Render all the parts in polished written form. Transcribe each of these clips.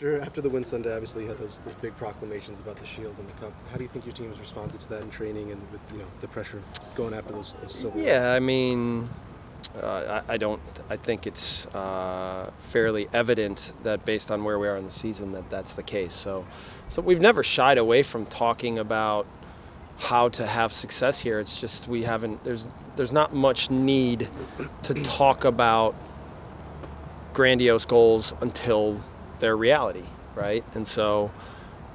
After the win Sunday, obviously you had those big proclamations about the Shield and the Cup. How do you think your team has responded to that in training and with the pressure of going after those silver? Yeah, I mean, I think it's fairly evident that based on where we are in the season that's the case. So we've never shied away from talking about how to have success here. It's just we haven't. There's not much need to talk about grandiose goals until their reality, right? And so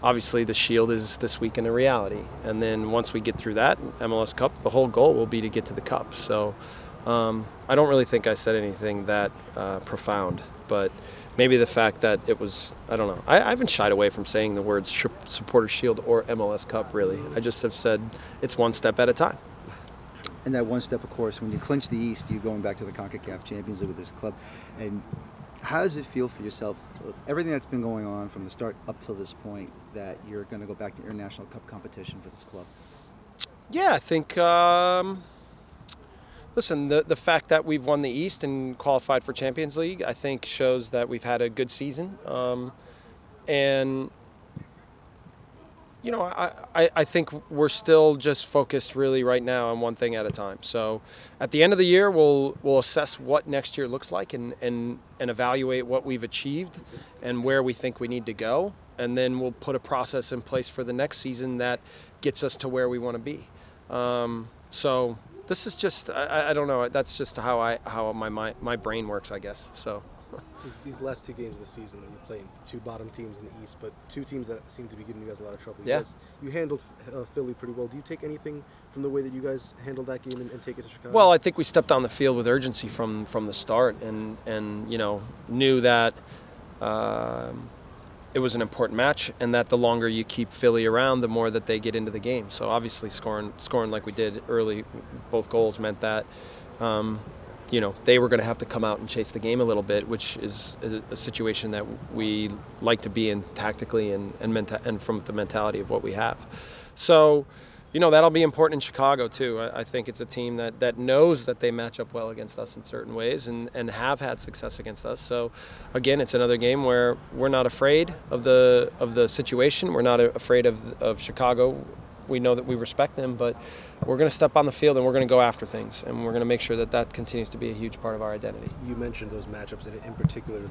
obviously the Shield is this weekend a reality, and then once we get through that MLS Cup, the whole goal will be to get to the Cup. So I don't really think I said anything that profound, but maybe the fact that it was, I don't know, I haven't shied away from saying the words Supporter Shield or MLS Cup, really. I just have said it's one step at a time. And that one step, of course, when you clinch the East, you're going back to the CONCACAF Champions League with this club. And how does it feel for yourself, everything that's been going on from the start up till this point, that you're going to go back to international cup competition for this club? Yeah, I think, listen, the fact that we've won the East and qualified for Champions League, I think shows that we've had a good season. And, you know, I think we're still just focused really right now on one thing at a time. So at the end of the year, we'll assess what next year looks like and evaluate what we've achieved and where we think we need to go. And then we'll put a process in place for the next season that gets us to where we want to be. So this is just, I don't know, that's just how my brain works, I guess. So these last two games of the season, you played two bottom teams in the East, but two teams that seem to be giving you guys a lot of trouble. Yeah. You handled Philly pretty well. Do you take anything from the way that you guys handled that game and take it to Chicago? Well, I think we stepped on the field with urgency from the start, and you know, knew that it was an important match, and that the longer you keep Philly around, the more that they get into the game. So obviously scoring like we did early, both goals meant that you know, they were going to have to come out and chase the game a little bit, which is a situation that we like to be in tactically and from the mentality of what we have. So, you know, that'll be important in Chicago too. I think it's a team that knows that they match up well against us in certain ways and have had success against us. So again, it's another game where we're not afraid of the situation. We're not afraid of Chicago. We know that we respect them, but we're going to step on the field and we're going to go after things, and we're going to make sure that continues to be a huge part of our identity. You mentioned those matchups, and in particular,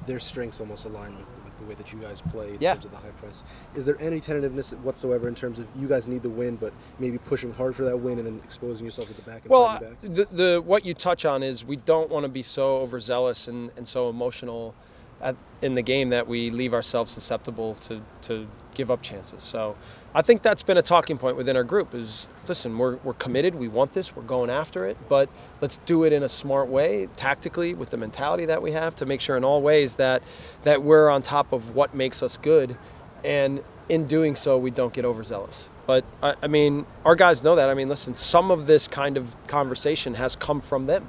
their strengths almost align with the way that you guys play in Yeah. terms of the high press. Is there any tentativeness whatsoever in terms of you guys need the win, but maybe pushing hard for that win and then exposing yourself at the back and fighting back? What you touch on is we don't want to be so overzealous and so emotional in the game that we leave ourselves susceptible to give up chances. So I think that's been a talking point within our group is, listen, we're committed, we want this, we're going after it, but let's do it in a smart way, tactically, with the mentality that we have, to make sure in all ways that we're on top of what makes us good, and in doing so, we don't get overzealous. But, I mean, our guys know that. I mean, listen, some of this kind of conversation has come from them,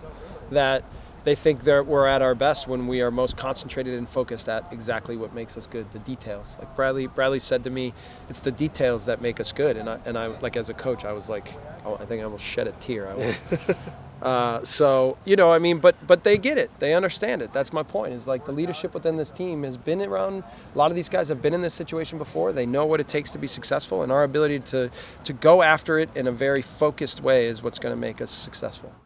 that they think we're at our best when we are most concentrated and focused at exactly what makes us good, the details. Like Bradley said to me, it's the details that make us good. And I like, as a coach, I was like, oh, I think I almost shed a tear. So, you know, I mean, but they get it. They understand it. That's my point, is like the leadership within this team has been around. A lot of these guys have been in this situation before. They know what it takes to be successful, and our ability to go after it in a very focused way is what's going to make us successful.